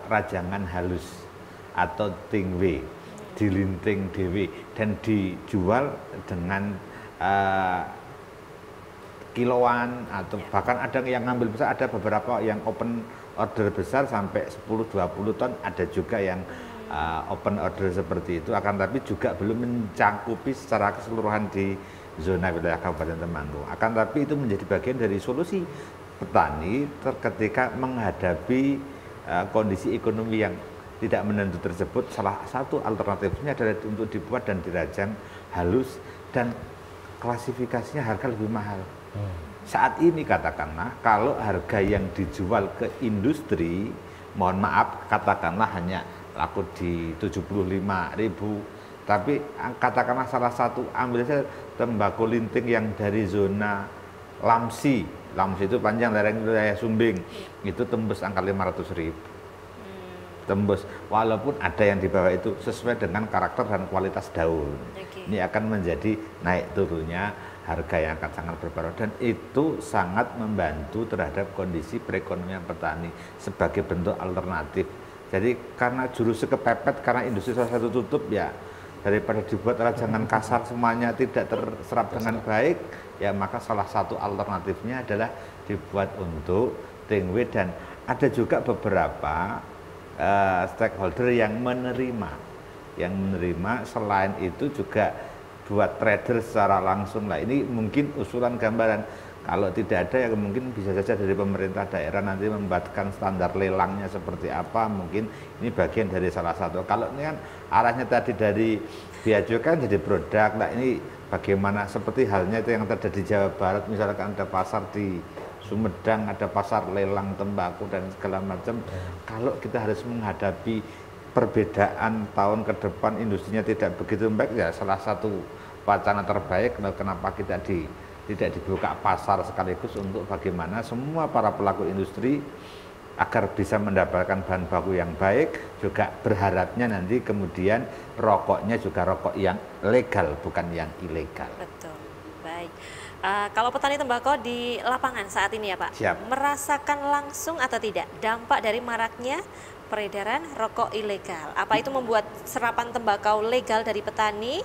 rajangan halus atau Tengwe, dilinting dewe dan dijual dengan kiloan atau bahkan ada yang ngambil besar, ada beberapa yang open order besar sampai 10-20 ton, ada juga yang open order seperti itu, akan tapi juga belum mencakupi secara keseluruhan di zona wilayah Kabupaten Temanggung. Akan tapi itu menjadi bagian dari solusi petani ketika menghadapi kondisi ekonomi yang tidak menentu tersebut. Salah satu alternatifnya adalah untuk dibuat dan dirajang halus dan klasifikasinya harga lebih mahal. Saat ini katakanlah kalau harga yang dijual ke industri, mohon maaf katakanlah hanya laku di 75.000, tapi katakanlah salah satu ambil saja tembakau linting yang dari zona Lamsi itu panjang lereng wilayah Sumbing, itu tembus angka 500.000. Tembus, walaupun ada yang di bawah itu sesuai dengan karakter dan kualitas daun. Ini akan menjadi naik turunnya harga yang akan sangat berpengaruh, dan itu sangat membantu terhadap kondisi perekonomian petani sebagai bentuk alternatif. Jadi karena jurusnya kepepet, karena industri salah satu tutup, ya daripada dibuat rajangan kasar semuanya tidak terserap dengan baik, ya maka salah satu alternatifnya adalah dibuat untuk Tengwe, dan ada juga beberapa stakeholder yang menerima selain itu juga buat trader secara langsung lah. Ini mungkin usulan gambaran Kalau tidak ada ya mungkin bisa saja dari pemerintah daerah nanti membuatkan standar lelangnya seperti apa, mungkin ini bagian dari salah satu. Kalau ini kan arahnya tadi dari bea cukai kan jadi produk, nah ini bagaimana seperti halnya itu yang terjadi di Jawa Barat, misalkan ada pasar di Sumedang, ada pasar lelang tembakau dan segala macam. Kalau kita harus menghadapi perbedaan tahun ke depan industrinya tidak begitu baik, ya salah satu wacana terbaik kenapa kita tidak dibuka pasar sekaligus untuk bagaimana semua para pelaku industri agar bisa mendapatkan bahan baku yang baik, juga berharapnya nanti kemudian rokoknya juga rokok yang legal bukan yang ilegal. Betul, baik. Kalau petani tembakau di lapangan saat ini ya Pak, Siap. merasakan langsung atau tidak dampak dari maraknya peredaran rokok ilegal? Apa itu membuat serapan tembakau legal dari petani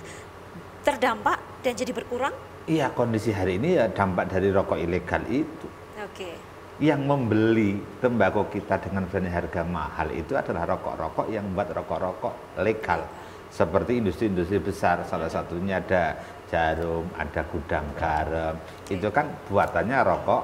terdampak dan jadi berkurang? Iya, kondisi hari ini ya dampak dari rokok ilegal itu. Oke. Yang membeli tembakau kita dengan harga mahal itu adalah rokok-rokok yang membuat rokok-rokok legal. Seperti industri-industri besar, salah satunya ada Jarum, ada Gudang Garam. Itu kan buatannya rokok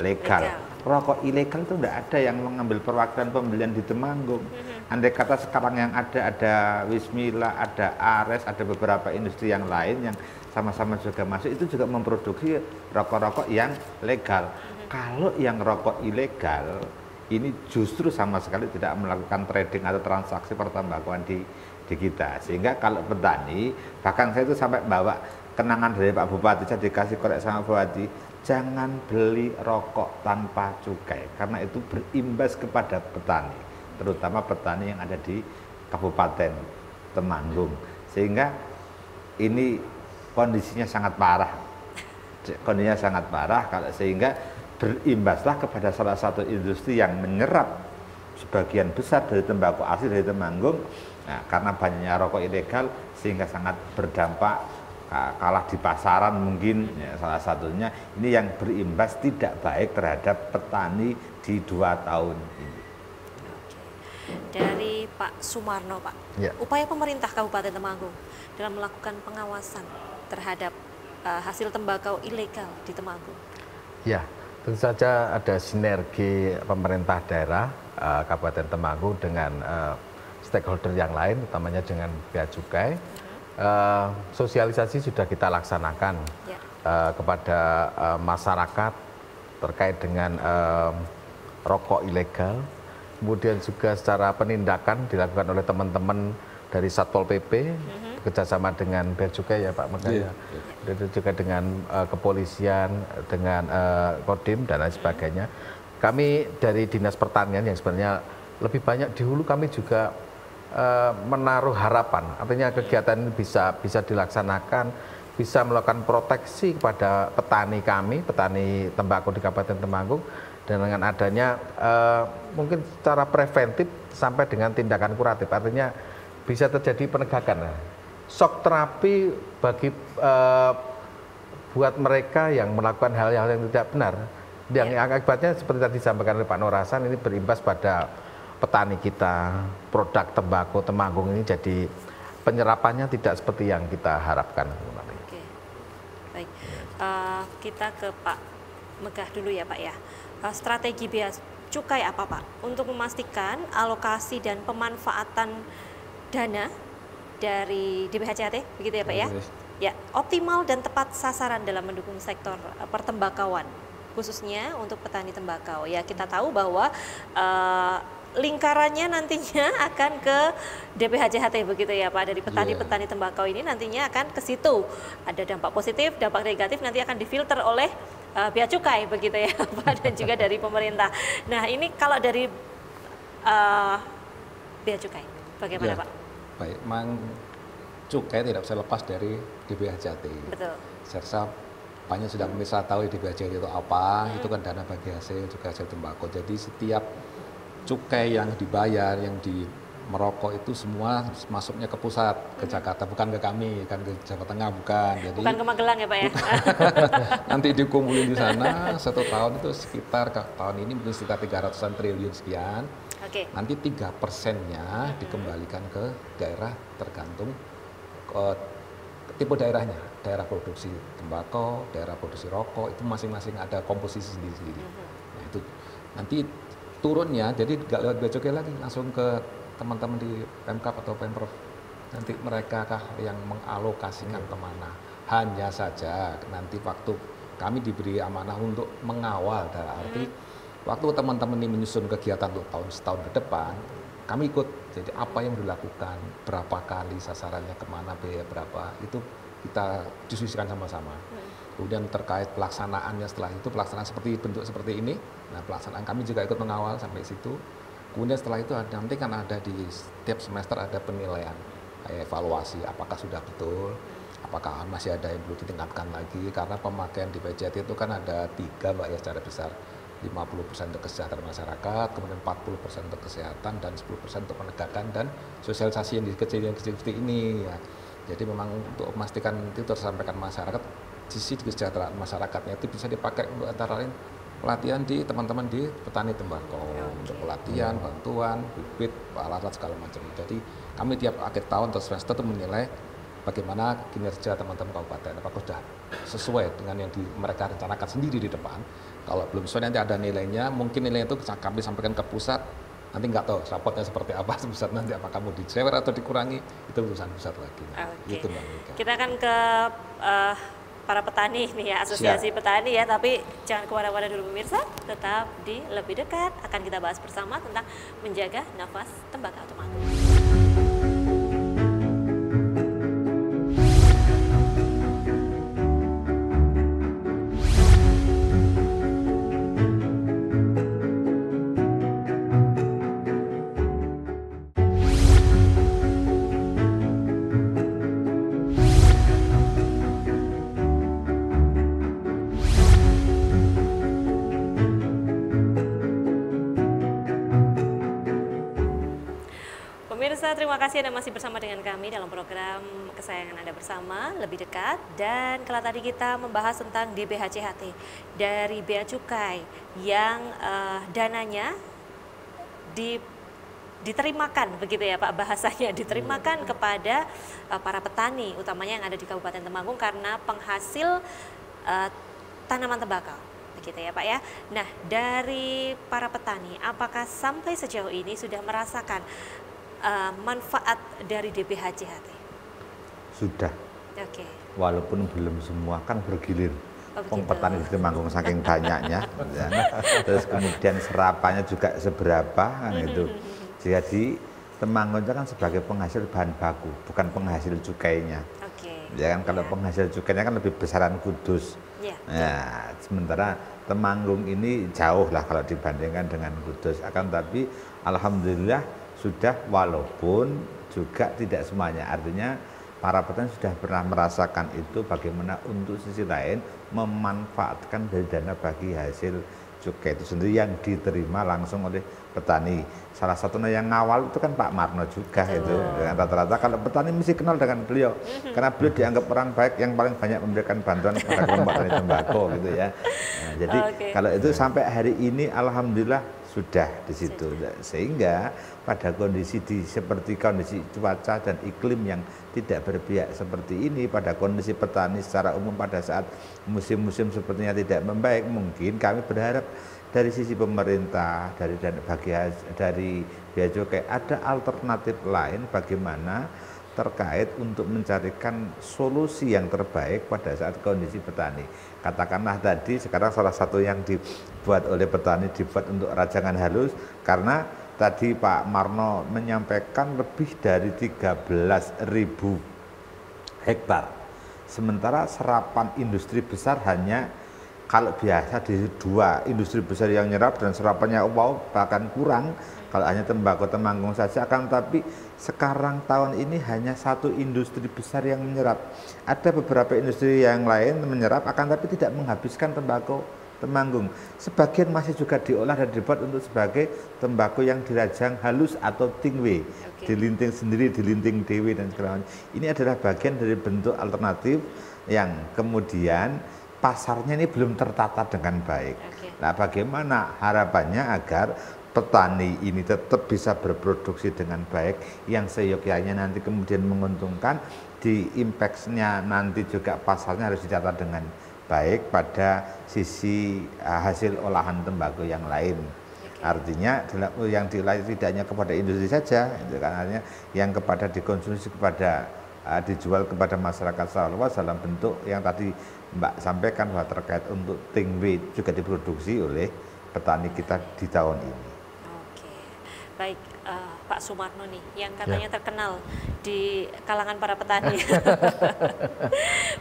legal. Rokok ilegal itu tidak ada yang mengambil perwakilan pembelian di Temanggung. Andai kata sekarang yang ada Wismila, ada Ares, ada beberapa industri yang lain yang sama-sama juga masuk, itu juga memproduksi rokok-rokok yang legal. Kalau yang rokok ilegal ini justru sama sekali tidak melakukan trading atau transaksi pertembakauan di kita. Sehingga kalau petani, bahkan saya itu sampai bawa kenangan dari Pak Bupati, saya dikasih korek sama Bupati, jangan beli rokok tanpa cukai karena itu berimbas kepada petani, terutama petani yang ada di Kabupaten Temanggung. Sehingga ini kondisinya sangat parah, sehingga berimbaslah kepada salah satu industri yang menyerap sebagian besar dari tembakau asli dari Temanggung. Nah, karena banyaknya rokok ilegal sehingga sangat berdampak, kalah di pasaran mungkin ya, salah satunya ini yang berimbas tidak baik terhadap petani di 2 tahun ini. Dari Pak Sumarno, Pak, Ya. upaya pemerintah Kabupaten Temanggung dalam melakukan pengawasan terhadap hasil tembakau ilegal di Temanggung. Ya, tentu saja ada sinergi pemerintah daerah Kabupaten Temanggung dengan stakeholder yang lain, utamanya dengan bea cukai. Sosialisasi sudah kita laksanakan Ya. kepada masyarakat terkait dengan rokok ilegal. Kemudian juga secara penindakan dilakukan oleh teman-teman dari Satpol PP bekerjasama dengan bea cukai ya Pak Megaya. Dan juga dengan kepolisian, dengan Kodim dan lain sebagainya. Kami dari Dinas Pertanian yang sebenarnya lebih banyak di hulu, kami juga menaruh harapan, artinya kegiatan ini bisa dilaksanakan, bisa melakukan proteksi kepada petani kami, petani tembakau di Kabupaten Temanggung, dan dengan adanya mungkin secara preventif sampai dengan tindakan kuratif, artinya bisa terjadi penegakan. Shock terapi bagi buat mereka yang melakukan hal-hal yang tidak benar, yang akibatnya seperti tadi disampaikan oleh Pak Nur Hasan, ini berimbas pada petani kita, produk tembakau Temanggung ini jadi penyerapannya tidak seperti yang kita harapkan. Oke, baik. Kita ke Pak Megah dulu ya Pak ya. Strategi bea cukai apa Pak untuk memastikan alokasi dan pemanfaatan dana dari DBHCHT, begitu ya Pak ya? Ya, optimal dan tepat sasaran dalam mendukung sektor pertembakauan, khususnya untuk petani tembakau. Ya, kita tahu bahwa lingkarannya nantinya akan ke DBHCHT, begitu ya Pak, dari petani-petani tembakau ini nantinya akan ke situ. Ada dampak positif, dampak negatif nanti akan difilter oleh bea cukai, begitu ya Pak, dan juga dari pemerintah. Nah, ini kalau dari bea cukai, bagaimana Pak? Baik, memang cukai tidak bisa lepas dari DBHCHT. Betul. Saya rasa banyak sudah bisa tahu DBHCHT itu apa, itu kan dana bagi hasil juga hasil tembakau. Jadi setiap cukai yang dibayar, yang di merokok itu semua masuknya ke pusat, ke Jakarta, bukan ke kami, kan ke Jawa Tengah, bukan. Jadi bukan ke Magelang ya Pak ya? nanti dikumpulin di sana, 1 tahun itu sekitar, tahun ini mungkin sekitar 300-an triliun sekian. Oke. Nanti 3%-nya dikembalikan ke daerah tergantung tipe daerahnya, daerah produksi tembakau, daerah produksi rokok, itu masing-masing ada komposisi sendiri-sendiri. Nah itu nanti turunnya, jadi nggak lewat bea cukai lagi, langsung ke teman-teman di Pemkab atau Pemprov. Nanti mereka kah yang mengalokasikan kemana. Hanya saja nanti waktu kami diberi amanah untuk mengawal, dalam arti waktu teman-teman ini menyusun kegiatan untuk setahun ke depan, kami ikut. Jadi apa yang dilakukan, berapa kali sasarannya kemana, biaya berapa, itu kita diskusikan sama-sama. Kemudian terkait pelaksanaannya setelah itu, pelaksanaan seperti bentuk seperti ini, nah pelaksanaan kami juga ikut mengawal sampai situ. Kemudian setelah itu nanti kan ada di setiap semester ada penilaian, evaluasi apakah sudah betul, apakah masih ada yang perlu ditingkatkan lagi, karena pemakaian di PJT itu kan ada 3 Mbak ya secara besar. 50% untuk kesejahteraan masyarakat, kemudian 40% untuk kesehatan, dan 10% untuk penegakan dan sosialisasi yang kecil seperti ini ya. Jadi memang untuk memastikan itu tersampaikan masyarakat, sisi kesejahteraan masyarakatnya itu bisa dipakai untuk antara lain pelatihan di teman-teman di petani tembakau, untuk pelatihan, bantuan, bibit, alat-alat segala macam. Jadi kami tiap akhir tahun atau semester itu menilai bagaimana kinerja teman-teman kabupaten, apakah sudah sesuai dengan yang mereka rencanakan sendiri di depan. Kalau belum sesuai nanti ada nilainya, mungkin nilai itu kami sampaikan ke pusat, nanti nggak tahu rapotnya seperti apa, pusat nanti apakah mau dicewer atau dikurangi, itu urusan pusat lagi. Gitu, Mbak Mika. Kita akan ke para petani nih ya, asosiasi petani ya, tapi jangan kemana-mana dulu pemirsa, tetap di Lebih Dekat, akan kita bahas bersama tentang menjaga nafas tembakau Temanggung. Pemirsa, terima kasih Anda masih bersama dengan kami dalam program kesayangan Anda bersama, Lebih Dekat. Dan kalau tadi kita membahas tentang DBHCHT dari Bea Cukai yang dananya diterimakan, begitu ya Pak bahasanya, diterimakan kepada para petani, utamanya yang ada di Kabupaten Temanggung karena penghasil tanaman tembakau. Begitu ya Pak ya. Nah, dari para petani, apakah sampai sejauh ini sudah merasakan manfaat dari DBHCHT? Sudah. Oke. Walaupun belum semua, kan bergilir. Petani di Temanggung saking banyaknya, ya. Terus kemudian serapannya juga seberapa, kan itu. Jadi Temanggung itu kan sebagai penghasil bahan baku, bukan penghasil cukainya. Oke. Ya kan, kalau penghasil cukainya kan lebih besaran Kudus. Ya. Nah, sementara Temanggung ini jauh lah kalau dibandingkan dengan Kudus. Akan tapi alhamdulillah sudah, walaupun juga tidak semuanya. Artinya para petani sudah pernah merasakan itu, bagaimana untuk sisi lain memanfaatkan dari dana bagi hasil cukai itu sendiri yang diterima langsung oleh petani. Salah satunya yang ngawal itu kan Pak Marno juga. Itu rata-rata kalau petani mesti kenal dengan beliau, karena beliau dianggap orang baik yang paling banyak memberikan bantuan kepada kelompok petani tembakau gitu ya. Nah, jadi kalau itu sampai hari ini alhamdulillah sudah di situ, sehingga pada kondisi seperti kondisi cuaca dan iklim yang tidak berpihak seperti ini, pada kondisi petani secara umum pada saat musim-musim sepertinya tidak membaik, mungkin kami berharap dari sisi pemerintah, dari Bea Cukai ada alternatif lain bagaimana terkait untuk mencarikan solusi yang terbaik pada saat kondisi petani. Katakanlah tadi sekarang salah satu yang dibuat oleh petani dibuat untuk rajangan halus, karena tadi Pak Marno menyampaikan lebih dari 13.000 hektar. Sementara serapan industri besar hanya, kalau biasa di 2 industri besar yang nyerap dan serapannya bahkan kurang, kalau hanya tembakau Temanggung saja. Akan tapi sekarang tahun ini hanya 1 industri besar yang menyerap. Ada beberapa industri yang lain menyerap, akan tapi tidak menghabiskan tembakau Temanggung. Sebagian masih juga diolah dan dibuat untuk sebagai tembakau yang dirajang halus atau tingwe, dilinting sendiri, dilinting dewe dan segala macam. Ini adalah bagian dari bentuk alternatif yang kemudian pasarnya ini belum tertata dengan baik. Nah, bagaimana harapannya agar petani ini tetap bisa berproduksi dengan baik, yang seyogyanya nanti kemudian menguntungkan, di impactnya nanti juga pasarnya harus dicatat dengan baik pada sisi hasil olahan tembakau yang lain. Artinya yang diolah tidak hanya kepada industri saja, itu kan artinya yang kepada dikonsumsi, kepada dijual kepada masyarakat secara luas dalam bentuk yang tadi Mbak sampaikan bahwa terkait untuk tinggi juga diproduksi oleh petani kita di tahun ini. Oke, baik Pak Sumarno nih, yang katanya terkenal di kalangan para petani.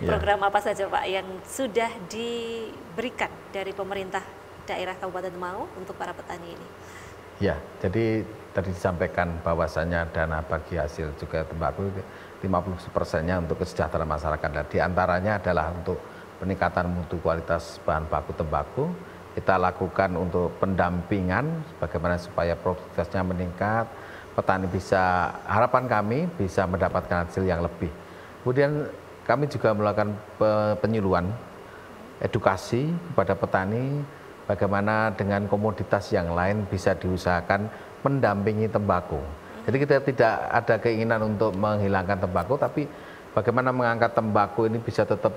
Program apa saja Pak yang sudah diberikan dari pemerintah daerah Kabupaten Temanggung untuk para petani ini? Ya, jadi tadi disampaikan bahwasannya dana bagi hasil juga tembakau 50%-nya untuk kesejahteraan masyarakat. Dan di antaranya adalah untuk peningkatan mutu kualitas bahan baku tembakau. Kita lakukan untuk pendampingan bagaimana supaya produktivitasnya meningkat, petani bisa, harapan kami bisa mendapatkan hasil yang lebih. Kemudian kami juga melakukan penyuluhan, edukasi kepada petani, bagaimana dengan komoditas yang lain bisa diusahakan mendampingi tembakau. Jadi kita tidak ada keinginan untuk menghilangkan tembakau, tapi bagaimana mengangkat tembakau ini bisa tetap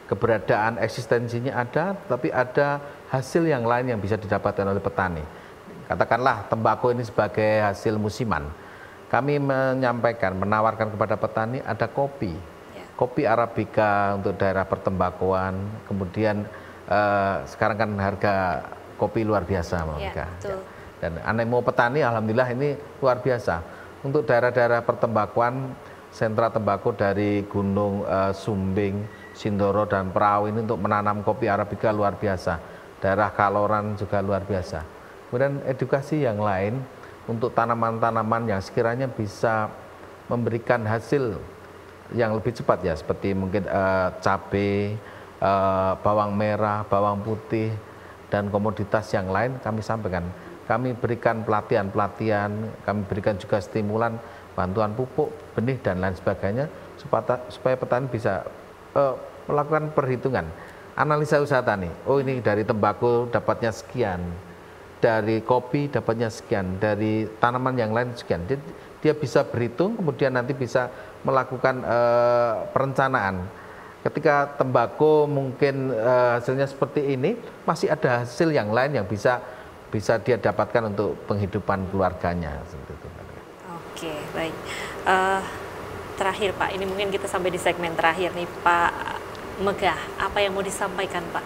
keberadaan eksistensinya ada, tapi ada hasil yang lain yang bisa didapatkan oleh petani. Katakanlah tembakau ini sebagai hasil musiman. Kami menyampaikan, menawarkan kepada petani ada kopi. Kopi Arabica untuk daerah pertembakauan, kemudian sekarang kan harga kopi luar biasa mereka. Dan animo petani alhamdulillah ini luar biasa. Untuk daerah-daerah pertembakauan, sentra tembakau dari Gunung Sumbing, Sindoro dan Perahu ini untuk menanam kopi Arabica luar biasa. Daerah Kaloran juga luar biasa. Kemudian edukasi yang lain untuk tanaman-tanaman yang sekiranya bisa memberikan hasil yang lebih cepat ya, seperti mungkin cabai, bawang merah, bawang putih, dan komoditas yang lain kami sampaikan. Kami berikan pelatihan-pelatihan, kami berikan juga stimulan, bantuan pupuk, benih, dan lain sebagainya, supaya petani bisa melakukan perhitungan, analisa usaha tani. Oh ini dari tembakau dapatnya sekian, dari kopi dapatnya sekian, dari tanaman yang lain sekian. Dia bisa berhitung, kemudian nanti bisa melakukan perencanaan. Ketika tembakau mungkin hasilnya seperti ini, masih ada hasil yang lain yang bisa dia dapatkan untuk penghidupan keluarganya. Oke, baik. Terakhir Pak, ini mungkin kita sampai di segmen terakhir nih Pak Megah. Apa yang mau disampaikan Pak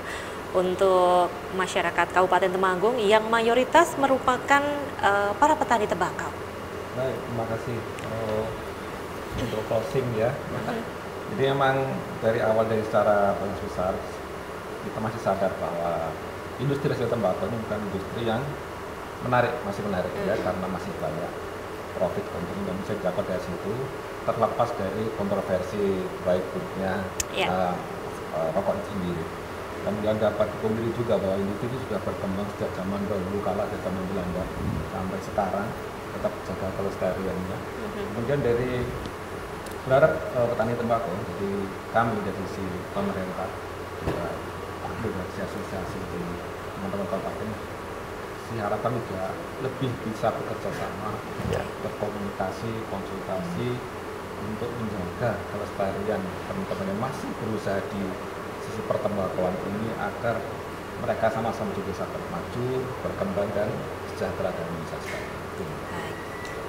untuk masyarakat Kabupaten Temanggung yang mayoritas merupakan para petani tembakau? Baik, terima kasih untuk closing ya. Jadi memang dari awal, dari secara garis besar kita masih sadar bahwa industri hasil tembakau ini bukan industri yang masih menarik ya, karena masih banyak profit konten yang bisa didapat dari situ, terlepas dari kontroversi baik buruknya rokok itu sendiri. Dan yang dapat dipungkiri juga bahwa industri itu sudah berkembang sejak zaman dahulu kala, dari zaman Belanda sampai sekarang, tetap jaga kelestariannya. Kemudian dari berharap petani tembakau, jadi kami dari sisi pemerintah juga dari asosiasi di teman-teman kabupaten, harapan juga lebih bisa bekerja sama, berkomunikasi, konsultasi untuk menjaga kelestarian teman-teman yang masih berusaha di sisi pertembakauan ini, agar mereka sama-sama juga bisa maju, berkembang dan sejahtera dan bisa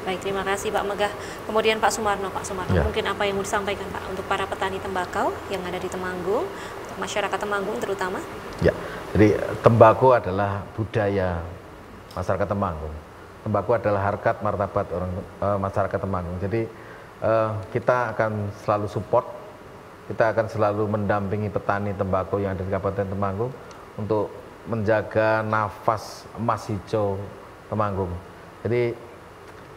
Baik, terima kasih Pak Megah. Kemudian Pak Sumarno, mungkin apa yang mau disampaikan Pak untuk para petani tembakau yang ada di Temanggung, untuk masyarakat Temanggung terutama? Ya, jadi tembakau adalah budaya masyarakat Temanggung. Tembakau adalah harkat martabat orang masyarakat Temanggung. Jadi kita akan selalu support, kita akan selalu mendampingi petani tembakau yang ada di Kabupaten Temanggung untuk menjaga nafas emas hijau Temanggung. Jadi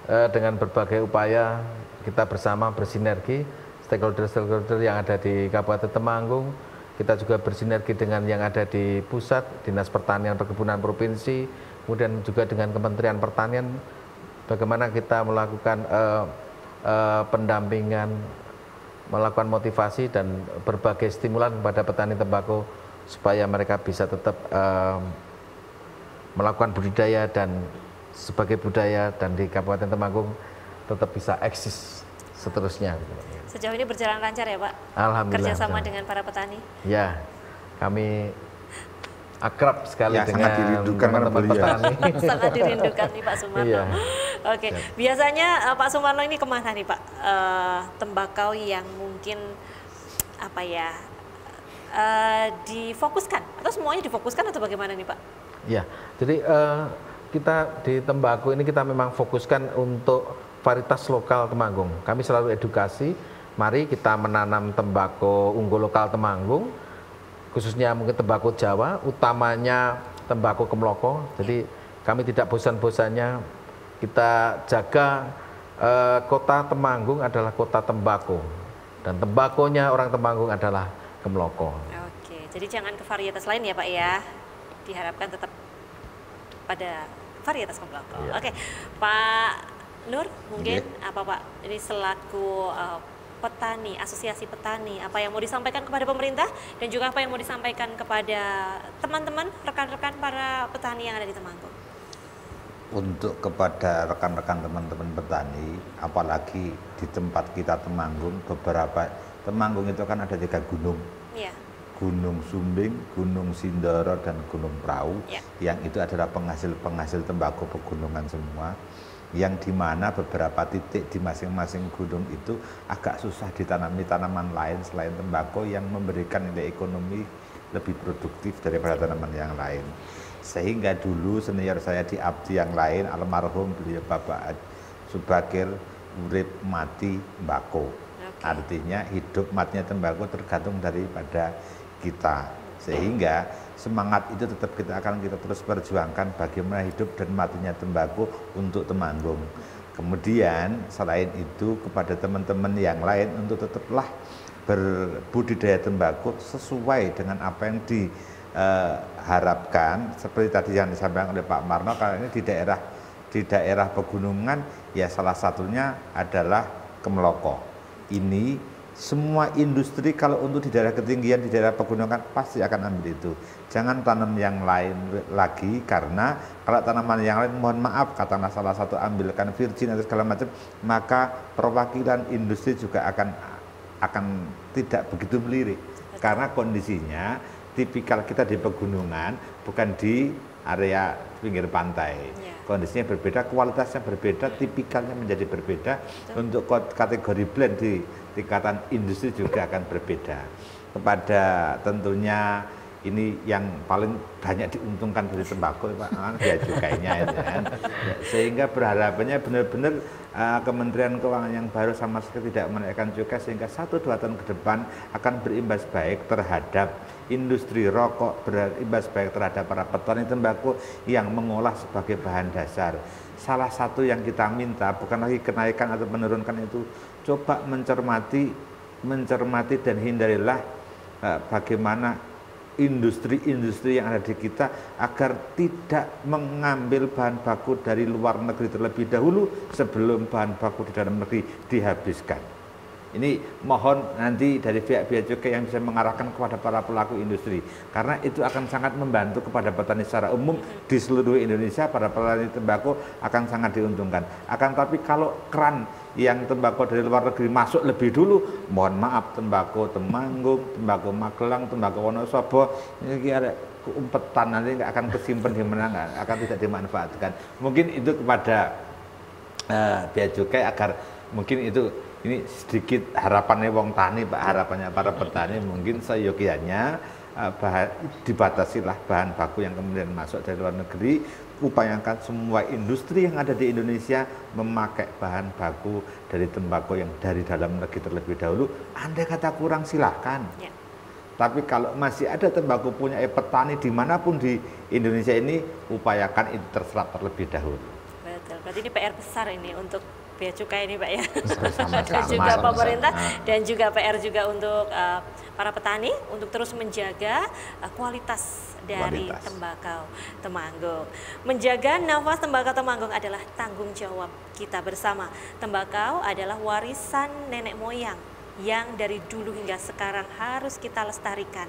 dengan berbagai upaya kita bersama bersinergi, stakeholder-stakeholder yang ada di Kabupaten Temanggung, kita juga bersinergi dengan yang ada di pusat, Dinas Pertanian Perkebunan Provinsi, kemudian juga dengan Kementerian Pertanian, bagaimana kita melakukan pendampingan, melakukan motivasi dan berbagai stimulan kepada petani tembakau supaya mereka bisa tetap melakukan budidaya dan sebagai budaya dan di Kabupaten Temanggung tetap bisa eksis seterusnya. Sejauh ini berjalan lancar ya Pak? Alhamdulillah. Kerjasama dengan para petani? Ya, kami akrab sekali Ya, sangat dengan dirindukan teman-teman beliau. petani. Sangat dirindukan nih Pak Sumarno. Iya. Oke, biasanya Pak Sumarno ini kemana nih Pak? Tembakau yang mungkin apa ya difokuskan atau semuanya difokuskan atau bagaimana nih Pak? Ya, jadi kita di tembakau ini kita memang fokuskan untuk varietas lokal Temanggung. Kami selalu edukasi, mari kita menanam tembakau unggul lokal Temanggung, khususnya mungkin tembakau Jawa, utamanya tembakau Kemloko. Jadi kami tidak bosan-bosannya kita jaga kota Temanggung adalah kota tembakau dan tembakonya orang Temanggung adalah Kemloko. Oke, jadi jangan ke varietas lain ya Pak ya. Diharapkan tetap pada varietas Kemloko. Iya. Oke, Pak Nur, mungkin apa Pak ini selaku petani, asosiasi petani, apa yang mau disampaikan kepada pemerintah dan juga apa yang mau disampaikan kepada teman-teman, rekan-rekan para petani yang ada di Temanggung? Untuk kepada rekan-rekan teman-teman petani, apalagi di tempat kita Temanggung, Temanggung itu kan ada 3 gunung. Iya. Gunung Sumbing, Gunung Sindoro, dan Gunung Prau, Ya. yang itu adalah penghasil tembakau pegunungan semua, yang dimana beberapa titik di masing-masing gunung itu agak susah ditanami tanaman lain selain tembakau yang memberikan nilai ekonomi lebih produktif daripada tanaman yang lain. Sehingga dulu senior saya di Abdi yang lain, almarhum beliau Bapak Subakir, urip mati mbako. Artinya hidup matinya tembakau tergantung daripada kita, sehingga semangat itu tetap kita terus perjuangkan bagaimana hidup dan matinya tembakau untuk Temanggung. Kemudian selain itu kepada teman-teman yang lain untuk tetaplah berbudidaya tembakau sesuai dengan apa yang diharapkan, seperti tadi yang disampaikan oleh Pak Marno. Karena ini di daerah pegunungan ya, salah satunya adalah Kemloko. Ini semua industri kalau untuk di daerah ketinggian, di daerah pegunungan pasti akan ambil itu. Jangan tanam yang lain lagi, karena kalau tanaman yang lain, mohon maaf, katakanlah salah satu ambilkan virgin atau segala macam, maka perwakilan industri juga akan tidak begitu melirik. Karena kondisinya tipikal kita di pegunungan, bukan di area pinggir pantai. Kondisinya berbeda, kualitasnya berbeda, tipikalnya menjadi berbeda. Untuk kategori blend di tingkatan industri juga akan berbeda. Kepada tentunya ini yang paling banyak diuntungkan dari tembakau, Pak, biaya cukainya itu kan. Sehingga berharapannya benar-benar Kementerian Keuangan yang baru sama sekali tidak menaikkan cukai, sehingga 1-2 tahun ke depan akan berimbas baik terhadap industri rokok, berimbas baik terhadap para petani tembakau yang mengolah sebagai bahan dasar. Salah satu yang kita minta bukan lagi kenaikan atau menurunkan itu, coba mencermati dan hindarilah bagaimana industri-industri yang ada di kita agar tidak mengambil bahan baku dari luar negeri terlebih dahulu sebelum bahan baku di dalam negeri dihabiskan. Ini mohon nanti dari pihak bea cukai yang bisa mengarahkan kepada para pelaku industri, karena itu akan sangat membantu kepada petani secara umum di seluruh Indonesia. Para petani tembakau akan sangat diuntungkan. Akan tapi kalau keran yang tembakau dari luar negeri masuk lebih dulu, mohon maaf, tembakau Temanggung, tembakau Magelang, tembakau Wonosobo ini ada keumpetan, nanti nggak akan kesimpan di mana, akan tidak dimanfaatkan. Mungkin itu kepada bea cukai agar mungkin itu. Ini sedikit harapannya wong tani, Pak, harapannya para petani mungkin seyogianya dibatasilah bahan baku yang kemudian masuk dari luar negeri. Upayakan semua industri yang ada di Indonesia memakai bahan baku dari tembakau yang dari dalam negeri terlebih dahulu. Andai kata kurang silahkan. Ya. Tapi kalau masih ada tembakau punya petani dimanapun di Indonesia ini, upayakan itu terserap terlebih dahulu. Betul, berarti ini PR besar ini untuk bea cukai ini Pak ya, sama-sama, dan juga pemerintah dan juga PR juga untuk para petani untuk terus menjaga kualitas dari tembakau Temanggung. Menjaga nafas tembakau Temanggung adalah tanggung jawab kita bersama. Tembakau adalah warisan nenek moyang yang dari dulu hingga sekarang harus kita lestarikan.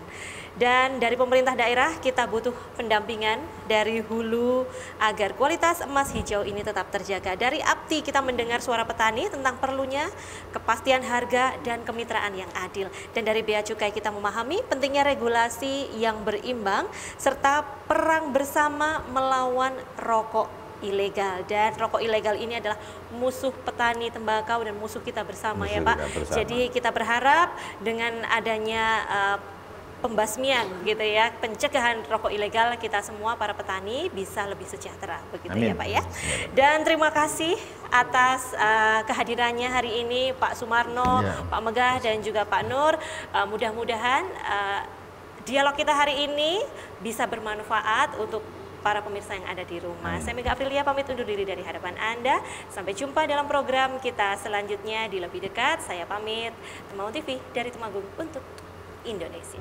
Dan dari pemerintah daerah kita butuh pendampingan dari hulu agar kualitas emas hijau ini tetap terjaga. Dari APTI kita mendengar suara petani tentang perlunya kepastian harga dan kemitraan yang adil. Dan dari Bea Cukai kita memahami pentingnya regulasi yang berimbang serta perang bersama melawan rokok ilegal. Dan rokok ilegal ini adalah musuh petani tembakau dan musuh kita bersama, ya Pak. Jadi kita berharap dengan adanya pembasmian gitu ya, pencegahan rokok ilegal, kita semua para petani bisa lebih sejahtera begitu. Amin. Ya Pak ya. Dan terima kasih atas kehadirannya hari ini Pak Sumarno, ya, Pak Megah dan juga Pak Nur. Mudah-mudahan dialog kita hari ini bisa bermanfaat untuk para pemirsa yang ada di rumah. Saya Mega Aprilia pamit undur diri dari hadapan Anda. Sampai jumpa dalam program kita selanjutnya di Lebih Dekat. Saya pamit. Temanggung TV dari Temanggung untuk Indonesia.